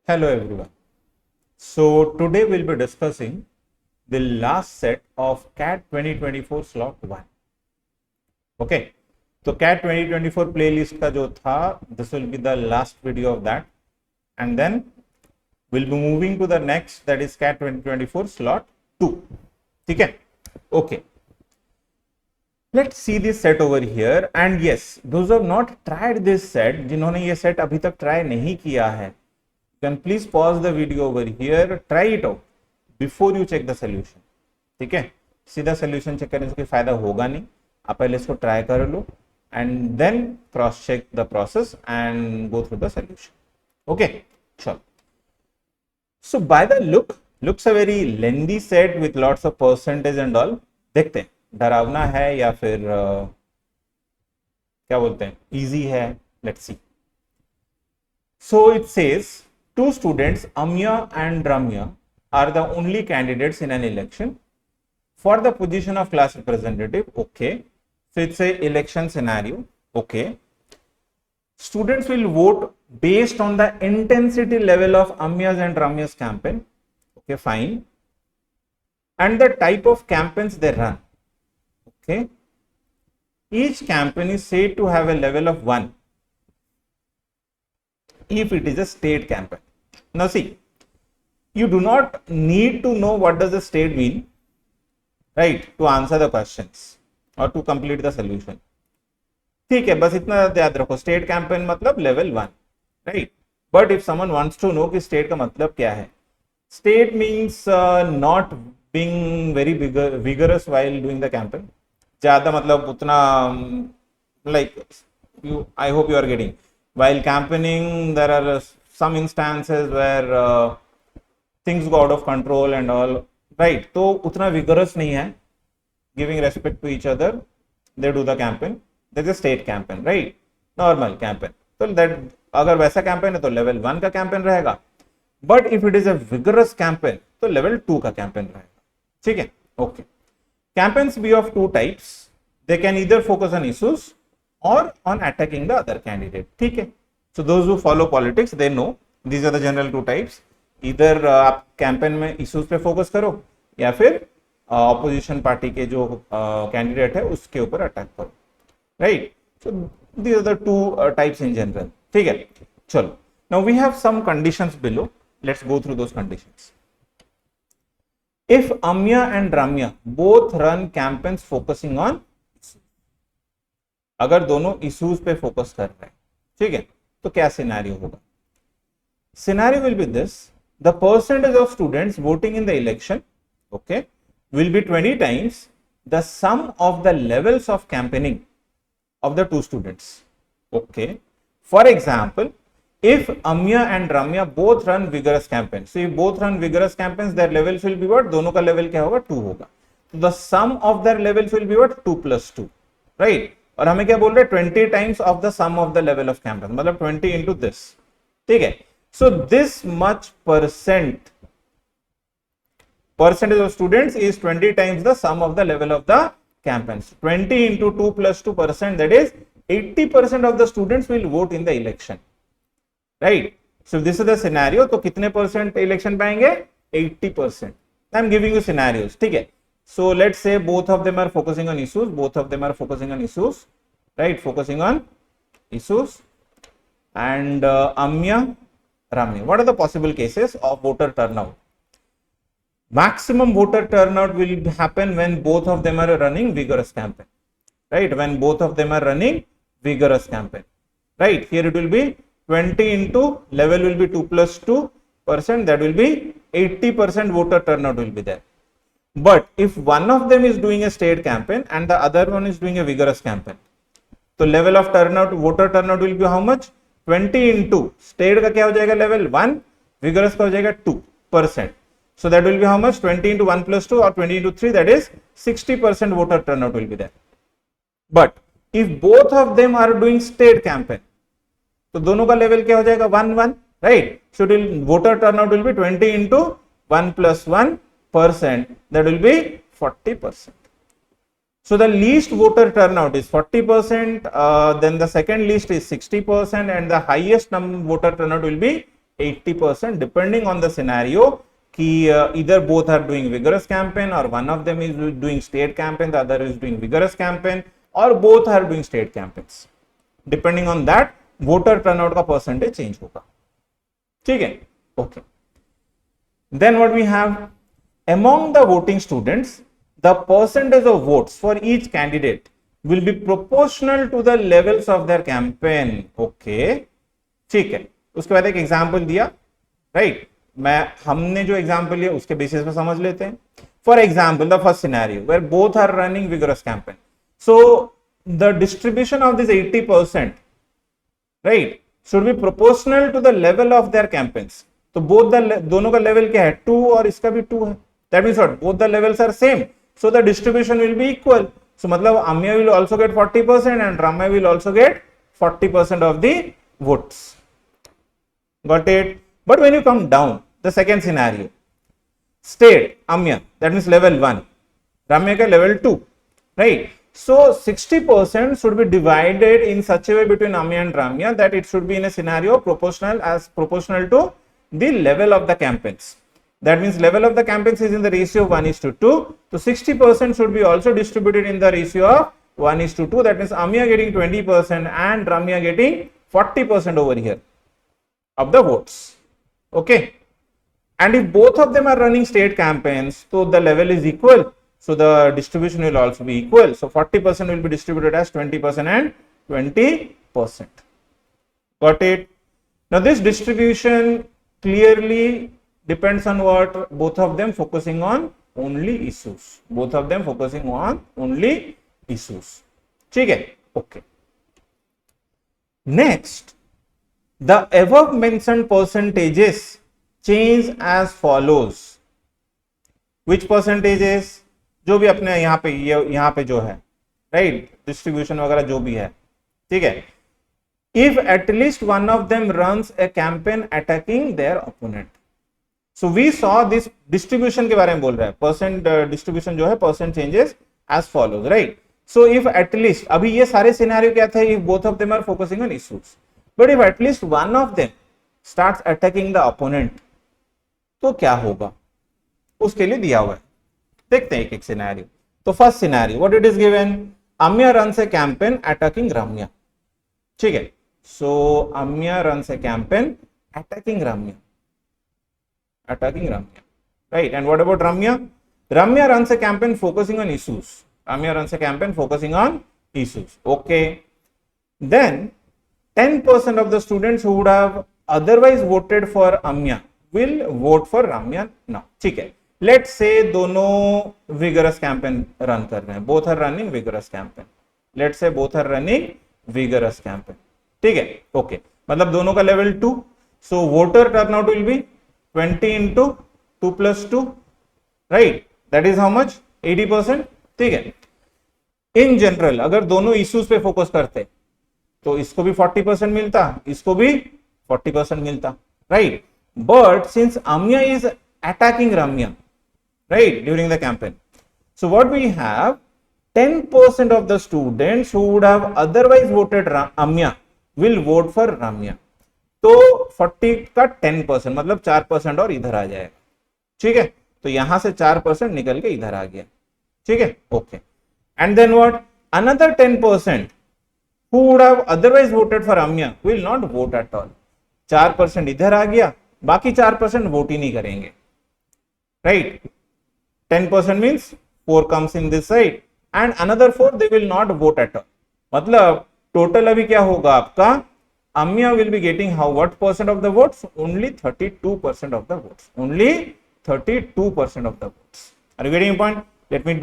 Hello everyone. So today we'll be discussing the last set of CAT 2024 slot 1. Okay. So CAT 2024 playlist का जो था, this will be the last video of that, and then we'll be moving to the next, that is CAT 2024 slot 2. ठीक है? Okay. Let's see this set over here, and yes, those who have not tried this set, जिन्होंने ये set अभी तक try नहीं किया है, then please pause the video over here, try it out before you check the solution. ठीक है, सीधा solution check करने से कोई फायदा होगा नहीं, आप पहले इसको try कर लो and then cross check the process and go through the solution. Okay, चलो. So by the looks a very lengthy set with lots of percentage and all. देखते हैं डरावना है या फिर क्या बोलते हैं easy है. Let's see. So it says two students, Amya and Ramya, are the only candidates in an election for the position of class representative. Okay. So it's a election scenario. Okay. Students will vote based on the intensity level of Amya's and Ramya's campaign. Okay, fine. And the type of campaigns they run. Okay. Each campaign is said to have a level of 1 if it is a state campaign. Now see, you do not need to know what does the state mean, right, to answer the questions or to complete the solution. ठीक है, बस इतना याद रखो, state campaign मतलब level 1, right? But if someone wants to know कि state का मतलब क्या है, state means not being very vigorous while doing the campaign. ज़्यादा मतलब उतना like I hope you are getting. While campaigning, there are some instances where things go out of control and all, right? तो उतना vigorous नहीं है, giving respect to each other, they do the campaign. That is a state campaign, right? Normal campaign. तो that अगर वैसा campaign है तो level 1 का campaign रहेगा. But if it is a vigorous campaign, तो level 2 का campaign रहेगा. ठीक है? Okay. Campaigns be of two types. They can either focus on issues or on attacking the other candidate. ठीक है? So those who follow politics, they know these are the general two types. Either आप campaign में issues पे focus करो या फिर opposition party के जो candidate है उसके ऊपर attack करो, right? So these are the two types in general. ठीक है? चलो. Now we have some conditions below. Let's go through those conditions. If Amya and Ramya both run campaigns focusing on issues, अगर दोनों issues पे focus कर रहे हैं, ठीक है, तो क्या सिनेरियो होगा? Scenario will be this: the percentage of students voting in the election, okay, will be 20 times the sum of the levels of campaigning of the two students. Okay. For example, if Amya and Ramya both run vigorous campaigns, so if both run vigorous campaigns, their levels will be what? दोनों का level क्या होगा? 2 होगा. So the sum of their levels will be what? 2 plus 2, right? और हमें क्या बोल रहे हैं? 20 times of the sum of the level of campaign, मतलब 20 into this. ठीक है? So this much percentage of students is 20 times the sum of the level of the campaigns. 20 into 2 plus 2%, that is 80% of the students will vote in the election. Right? So this is the scenario. तो कितने percent election पाएंगे? 80%. I am giving you scenarios. ठीक है? So let's say both of them are focusing on issues. Both of them are focusing on issues. Right? Focusing on issues. And Amya, Ramya. What are the possible cases of voter turnout? Maximum voter turnout will happen when both of them are running vigorous campaign. Right? When both of them are running vigorous campaign. Right? Here it will be 20 into level will be 2 plus 2%, that will be 80% voter turnout will be there. But if one of them is doing a state campaign and the other one is doing a vigorous campaign, so level of turnout, voter turnout will be how much? 20 into state का क्या हो जाएगा? level 1, vigorous का हो जाएगा 2%. So that will be how much? 20 into 1 plus 2 or 20 into 3, that is 60% voter turnout will be there. But if both of them are doing state campaign, तो दोनों का लेवल क्या हो जाएगा? 1, right? So voter turnout will be 20 into 1 plus 1%, that will be 40%. So the least voter turnout is 40%, then the second least is 60%, and the highest voter turnout will be 80% depending on the scenario कि either both are doing vigorous campaign or one of them is doing state campaign, the other is doing vigorous campaign, or both are doing state campaigns. Depending on that voter turnout का percentage change होगा. ठीक है, okay. Then what we have, among the voting students the percentage of votes for each candidate will be proportional to the levels of their campaign. Okay, ठीक है. उसके बाद एक example दिया, राइट. हमने जो एग्जांपल लिया उसके बेसिस पे समझ लेते हैं. For example the first scenario where both are running vigorous campaign, so the distribution of this 80%, right, should be proportional to the level of their campaigns. तो both the दोनों का लेवल क्या है, 2 और इसका भी 2 है. That means what, both the levels are same, so the distribution will be equal. So मतलब Amya will also get 40% and Ramya will also get 40% of the votes. Got it? But when you come down, the second scenario, state Amya, that means level 1, Ramya ka level 2, right? So 60% should be divided in such a way between Amya and Ramya that it should be in a scenario proportional to the level of the campaigns. That means level of the campaigns is in the ratio of 1:2. So 60% should be also distributed in the ratio of 1:2. That means Amya getting 20% and Ramya getting 40% over here of the votes. Okay. And if both of them are running state campaigns, so the level is equal. So the distribution will also be equal. So 40% will be distributed as 20% and 20%. Got it? Now this distribution clearly depends on what? Both of them focusing on only issues. Both of them focusing on only issues. ठीक है? Okay. Next, the above mentioned percentages change as follows. Which percentages? जो भी अपने यहाँ पे जो है, right, distribution वगैरह जो भी है, ठीक है. If at least one of them runs a campaign attacking their opponent. So we saw this distribution के बारे में बोल रहा है. परसेंट डिस्ट्रीब्यूशन जो है, percent changes as follows, right. So if at least, अभी ये सारे सिनेरियो क्या थे, if both of them are focusing on issues, but if at least one of them starts attacking the opponent, तो क्या होगा, उसके लिए दिया हुआ है. देखते हैं एक एक सिनेरियो. तो first scenario, what it is given, Amya runs a campaign attacking Ramya. ठीक है. So Amya runs a campaign attacking Ramya. Right. And what about Ramya? Ramya runs a campaign focusing on issues. Ramya runs a campaign focusing on issues. Okay. Then 10% of the students who would have otherwise voted for Amya will vote for Ramya now. ठीक है. Let's say दोनों vigorous campaign run कर रहे हैं. Both are running vigorous campaign. Let's say both are running vigorous campaign. ठीक है, okay. मतलब दोनों का level 2. So voter turnout will be 20 into 2 plus 2. Right? That is how much? 80%. ठीक है. In general, अगर दोनों issues पे focus करते तो इसको भी 40% मिलता, इसको भी 40% मिलता. Right? But since Amya is attacking Ramya, right, during the campaign, so what we have, 10% of the students who would have otherwise voted Amya will vote for Ramya. तो 40 का 10% मतलब 4% और इधर आ जाएगा. ठीक है, तो यहां से 4% निकल के इधर आ गया. ठीक है, okay. And then what, another 10% who would have otherwise voted for Amya will not vote at all. 4% इधर आ गया, बाकी 4% वोट ही नहीं करेंगे. Right? 10% means 4 comes in this side and another 4 they will not vote at all. मतलब total अभी क्या होगा आपका, Amya will be getting what percent of the votes? Only 32% of the votes. Only 32% of the votes. Are you getting a point? Let me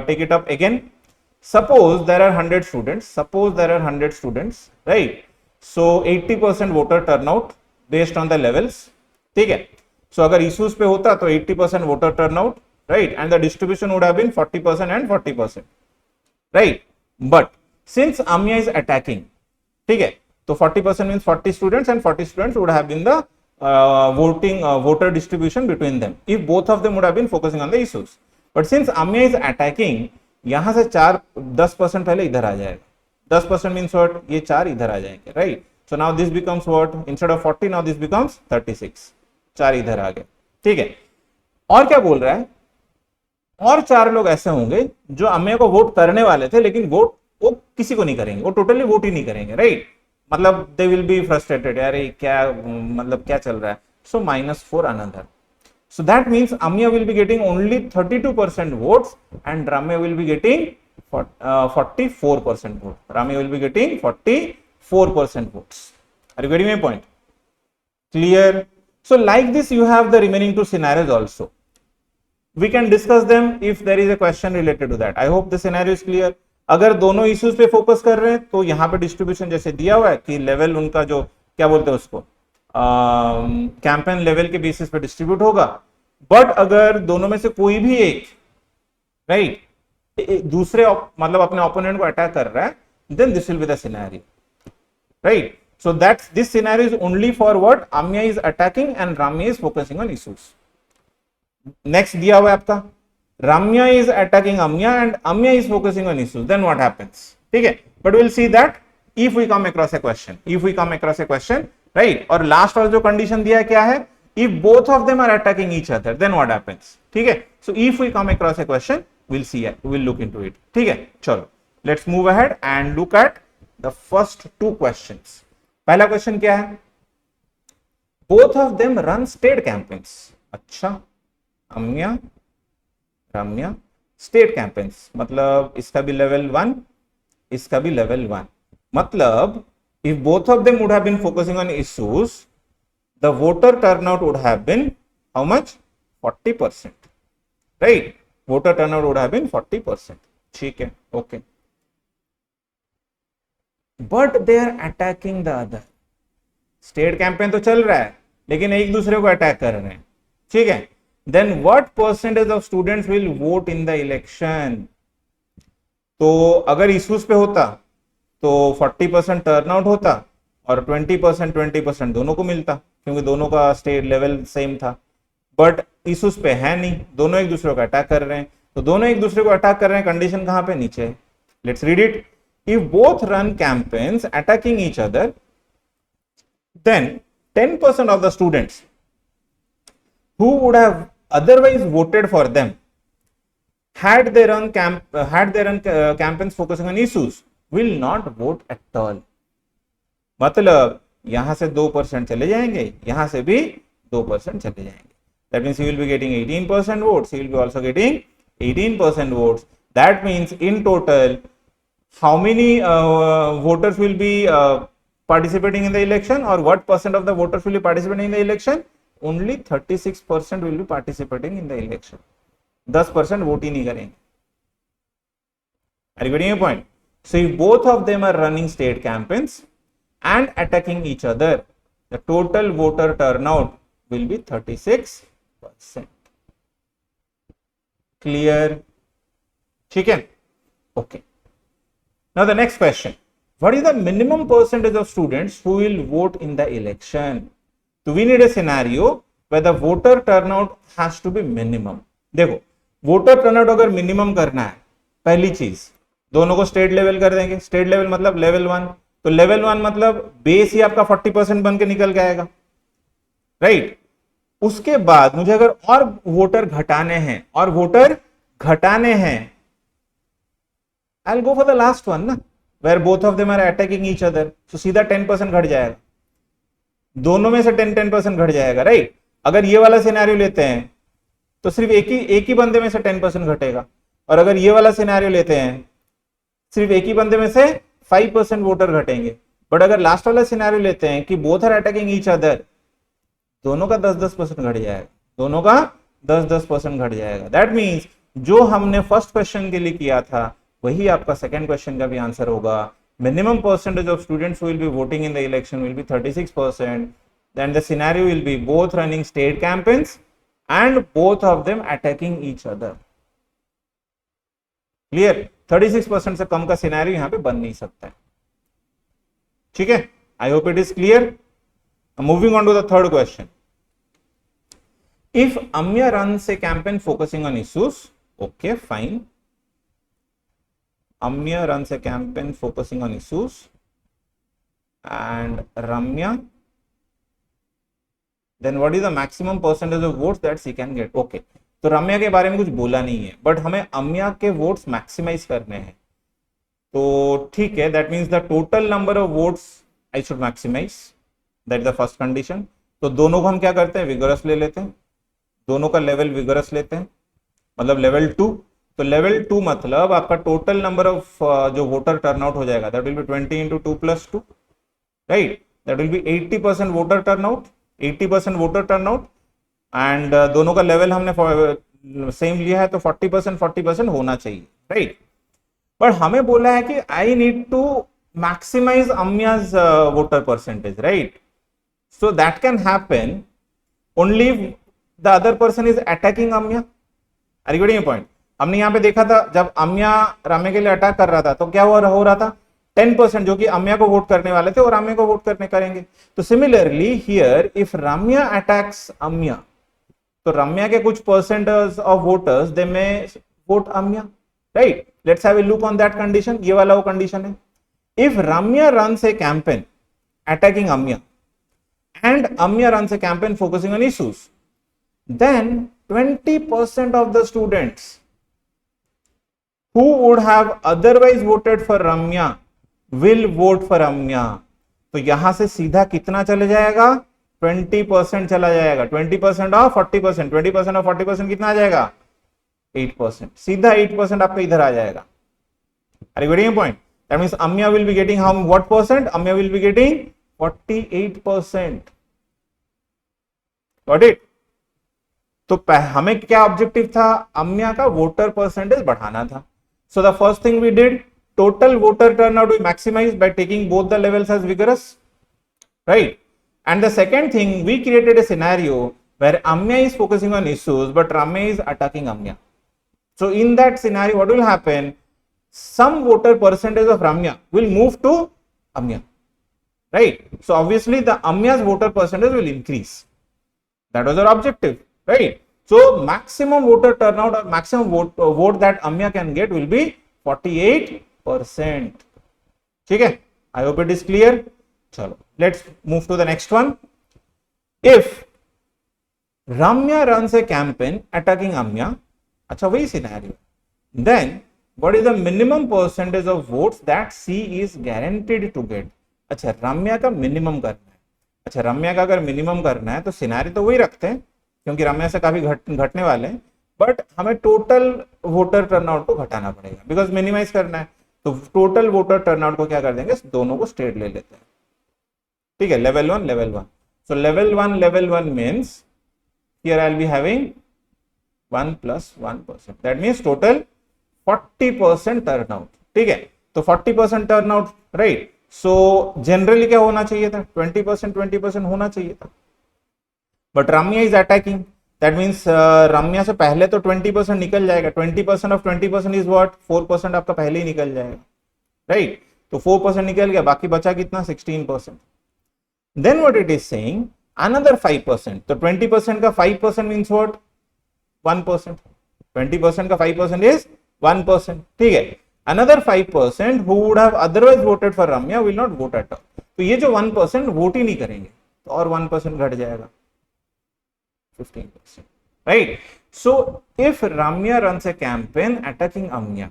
take it up again. Suppose there are 100 students. Right? So 80% voter turnout based on the levels. ठीक है. So अगर issues पे होता तो 80% voter turnout, right, and the distribution would have been 40% and 40%, right. But since Amya is attacking, ठीक है, तो 40% means 40 students and 40 students would have been the voter distribution between them if both of them would have been focusing on the issues. But since Amya is attacking, यहाँ से 10% पहले इधर आ जाएगा. 10% means what, ये 4 इधर आ जाएंगे, right. So now this becomes what? Instead of 40, now this becomes 36. 4 इधर आ गए, ठीक है। और क्या बोल रहा है? और 4 लोग ऐसे होंगे जो अम्या को वोट करने वाले थे, लेकिन वोट वो किसी को नहीं करेंगे, वो टोटली वोट ही नहीं करेंगे, राइट? मतलब दे विल बी फ्रस्ट्रेटेड, यार क्या मतलब क्या चल रहा है। सो -4 another. So that means Amya will be getting only 32% votes and Ramya will be getting 44% vote. Ramya will be getting 44% votes. Are you getting my point? Clear? So like this you have the remaining 2 scenarios also. We can discuss them if there is a question related to that. I hope the scenario is clear. अगर दोनों issues पे focus कर रहे हैं तो यहाँ पे distribution जैसे दिया हुआ है कि लेवल उनका जो क्या बोलते हैं उसको कैंपेन लेवल के बेसिस पे डिस्ट्रीब्यूट होगा। बट अगर दोनों में से कोई भी एक राइट दूसरे मतलब अपने ओपोनेंट को अटैक कर रहा है, then this will be the scenario, right? So that's this scenario is only for what Amya is attacking and Ramya is focusing on issues. Next दिया हुआ है आपका Ramya is attacking Amya and Amya is focusing on issues. Then what happens? ठीक है, but we'll see that if we come across a question. If we come across a question, right? और last वाला जो condition दिया है क्या है? If both of them are attacking each other, then what happens? ठीक है, so if we come across a question, we'll see it. We'll look into it. ठीक है, चलो, let's move ahead and look at the first 2 questions. पहला question क्या है? Both of them run state campaigns. अच्छा, Amya Ramya state campaigns, मतलब इसका भी लेवल 1, इसका भी लेवल 1। मतलब if both of them would have been focusing on issues, the voter turnout would have been how much? 40%, right? Voter turnout would have been 40%, ठीक है, okay. But they are attacking the other. State campaign तो चल रहा है लेकिन एक दूसरे को अटैक कर रहे हैं, ठीक है। Then what percentage of students will vote in the election? तो अगर इश्यूज पे होता तो 40% टर्नआउट होता और 20% दोनों को मिलता, क्योंकि दोनों का स्टेट लेवल सेम था। बट इश्यूज पे है नहीं, दोनों एक दूसरे को अटैक कर रहे हैं। तो दोनों एक दूसरे को अटैक कर रहे हैं, कंडीशन कहां पे? नीचे। Let's read it. If both run campaigns attacking each other, then 10% of the students who would have otherwise voted for them had they run campaigns focusing on issues will not vote at all. मतलब यहां से 2% चले जाएंगे, यहां से भी 2% चले जाएंगे। That means he will be getting 18% votes. He will be also getting 18% votes. That means in total, how many voters will be participating in the election, or what percent of the voters will be participating in the election? Only 36% will be participating in the election. 10% vote ही नहीं करेंगे। Are you getting your point? So if both of them are running state campaigns and attacking each other, the total voter turnout will be 36%. Clear? ठीक है? Okay. Now the next question. What is the minimum percentage of students who will vote in the election? So we need a scenario where the voter turnout has to be minimum. देखो, voter turnout अगर minimum करना है, पहली चीज दोनों को state level कर देंगे। स्टेट लेवल मतलब लेवल 1, तो लेवल 1 मतलब बेस ही आपका 40% बन के निकल के आएगा, राइट? उसके बाद मुझे अगर और वोटर घटाने हैं I will go for the last one ना, where both of them are attacking each other. तो सीधा 10% घट जाएगा, दोनों में से 10% घट जाएगा, राइट? अगर ये वाला सिनेरियो लेते हैं तो सिर्फ एक ही बंदे में से 10% घटेगा, और अगर ये वाला सिनेरियो लेते हैं सिर्फ एक ही बंदे में से 5% वोटर घटेंगे। बट अगर लास्ट वाला सिनेरियो लेते हैं कि both are attacking each other, दोनों का 10-10% घट जाएगा, दोनों का 10-10% घट जाएगा। दैट मीन्स जो हमने फर्स्ट क्वेश्चन के लिए किया था वही आपका सेकंड क्वेश्चन का भी आंसर होगा। Minimum percentage of students who will be voting in the election will be 36%. Then the scenario will be both running state campaigns and both of them attacking each other. Clear? 36% से कम का scenario यहां पे बन नहीं सकता है, ठीक है? I hope it is clear. Moving on to the third question. If Amya runs a campaign focusing on issues, okay, fine. Amya runs a campaign focusing on issues and Ramya, then what is the maximum percentage of votes that she can get? Okay, तो रम्या के बारे में कुछ बोला नहीं है, but हमें अम्या के वोट्स मैक्सिमाइज करने हैं, तो ठीक है, that means the total number of votes I should maximize, that is the first condition. तो दोनों को हम क्या करते हैं, विगरस ले लेते हैं, दोनों का लेवल विगरस लेते हैं, मतलब लेवल 2। तो लेवल 2 मतलब आपका टोटल नंबर ऑफ जो वोटर टर्नआउट हो जाएगा, that will be 20 into 2 + 2, right, that will be 80% voter turnout, 80% voter turnout, and दोनों का लेवल हमने सेम लिया है, तो 40% होना चाहिए, राइट। बट हमें बोला है कि I need to maximise Amya's voter percentage, right, so that can happen only the other person is attacking Amya. Are you getting point? हमने यहाँ पे देखा था जब अम्या राम्या के लिए अटैक कर रहा था तो क्या हो रहा था, 10% जो कि अम्या को वोट करने वाले थे और राम्या को वोट करने करेंगे। तो similarly here if Ramya attacks Amya, तो रम्या के कुछ percentage of voters they may vote Amya, right. Let's have a look on that condition, ये वाला वो कंडीशन है। If Ramya runs a campaign attacking Amya and Amya runs a campaign focusing on issues, then 20% of the students who would have otherwise voted for Ramya will vote for Amya। तो यहां से सीधा कितना चले जाएगा, 20% चला जाएगा, 20% ऑफ 40%, 20% ऑफ 40% कितना आ जाएगा, 8%, सीधा 8% आपका इधर आ जाएगा। Are you getting a point? That means Amya will be getting how what percent? Amya will be getting 48%. Got it? तो हमें क्या ऑब्जेक्टिव था, अम्या का वोटर परसेंटेज बढ़ाना था। So the first thing we did, total voter turnout we maximise by taking both the levels as vigorous, right. And the second thing, we created a scenario where Amya is focusing on issues but Ramya is attacking Amya. So in that scenario what will happen, some voter percentage of Ramya will move to Amya, right. So obviously the Amya's voter percentage will increase, that was our objective, right? So maximum voter turnout or maximum vote that Amya can get will be 48%. ठीक है, I hope it is clear. चलो, let's move to the next one. If Ramya runs a campaign attacking Amya, अच्छा वही scenario, then what is the minimum percentage of votes that she is guaranteed to get? अच्छा रम्या का minimum करना है, अच्छा रम्या का अगर मिनिमम करना है तो सिनेरियो तो वही रखते हैं क्योंकि रम्या से काफी घटने वाले हैं, बट हमें टोटल वोटर टर्नआउट को घटाना पड़ेगा बिकॉज मिनिमाइज करना है। तो टोटल वोटर टर्नआउट को क्या कर देंगे, दोनों को स्टेट ले लेते हैं, ठीक है, level 1 level 1। So level 1 means here I will be having 1 + 1%, that means total 40% turnout, ठीक है। तो 40% टर्नआउट, राइट। सो जनरली क्या होना चाहिए था, 20% होना चाहिए था, but Ramya is attacking, that means Ramya से पहले तो 20% निकल जाएगा, 20% ऑफ 20% इज व्हाट, 4% आपका पहले ही निकल जाएगा, राइट। तो 4% निकल गया, बाकी बचा कितना, 16%। Then what it is saying, another 5%, तो 20% का 5% मीन्स व्हाट, 1%, 20% का 5% इज 1%, ठीक है। Another 5% who would have otherwise voted for Ramya will not vote at all, तो ये जो 1% वोट ही नहीं करेंगे, तो और 1% घट जाएगा, 15%, right? So if Ramya runs a campaign attacking Amya,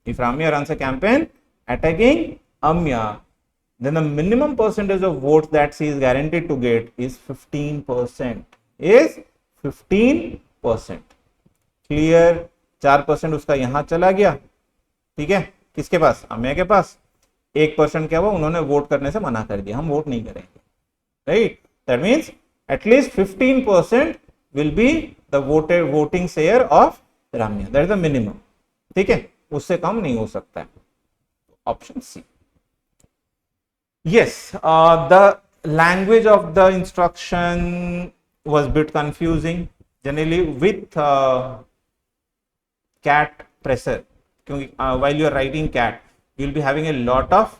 if Ramya runs a campaign attacking Amya, then the minimum percentage of votes that she is guaranteed to get is 15%, is 15%, clear? 4% उसका यहां चला गया, ठीक है, किसके पास, अम्या के पास। 1% क्या हुआ, उन्होंने वोट करने से मना कर दिया, हम वोट नहीं करेंगे, right. That means at least 15% will be the voting share of Ramya, that is the minimum, ठीक है, उससे कम नहीं हो सकता है। Option C. Yes, the language of the instruction was bit confusing generally with CAT pressure, क्योंकि while you are writing CAT you will be having a lot of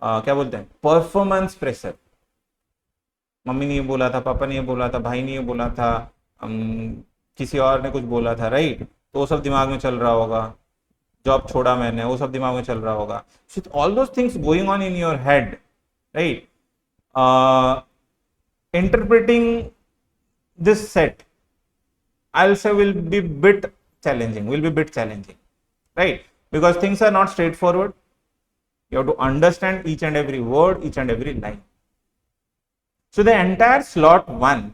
क्या बोलते हैं, performance pressure। मम्मी ने ये बोला था, पापा ने ये बोला था, भाई ने ये बोला था, किसी और ने कुछ बोला था, राइट। तो वो सब दिमाग में चल रहा होगा, जॉब छोड़ा मैंने, वो सब दिमाग में चल रहा होगा। All those things going on in your head, right? Interpreting this set, I'll say will be bit challenging, right? Because things are not straightforward. You have to understand each and every word, each and every line. So the entire slot 1,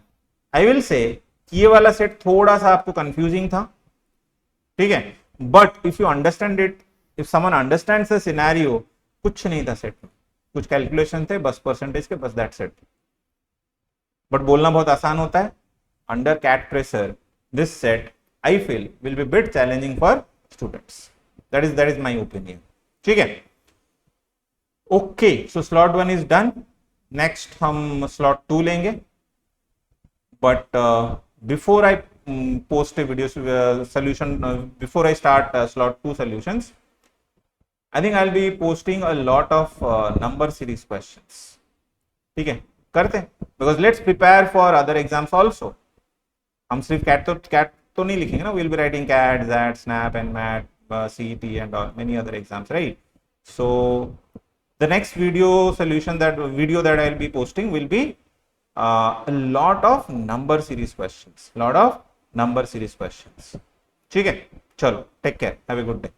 I will say ये वाला set थोड़ा सा आपको confusing था, ठीक है? But if you understand it, if someone understands the scenario, कुछ नहीं था set में, कुछ calculation थे बस percentage के, बस that's it. But बोलना बहुत आसान होता है. Under CAT pressure, this set I feel will be bit challenging for students. That is my opinion. ठीक है? Okay, so slot 1 is done. Next हम slot 2 लेंगे. But before I post a video solution, before I start slot 2 solutions, I think I'll be posting a lot of number series questions. ठीक है? करते हैं, because let's prepare for other exams also. हम सिर्फ CAT तो नहीं लिखेंगे ना, we'll be writing CAT, ZAT, SNAP, and MAT, CET and many other exams, right? So the next video that I'll be posting will be a lot of number series questions. ठीक है? चलो, take care. Have a good day.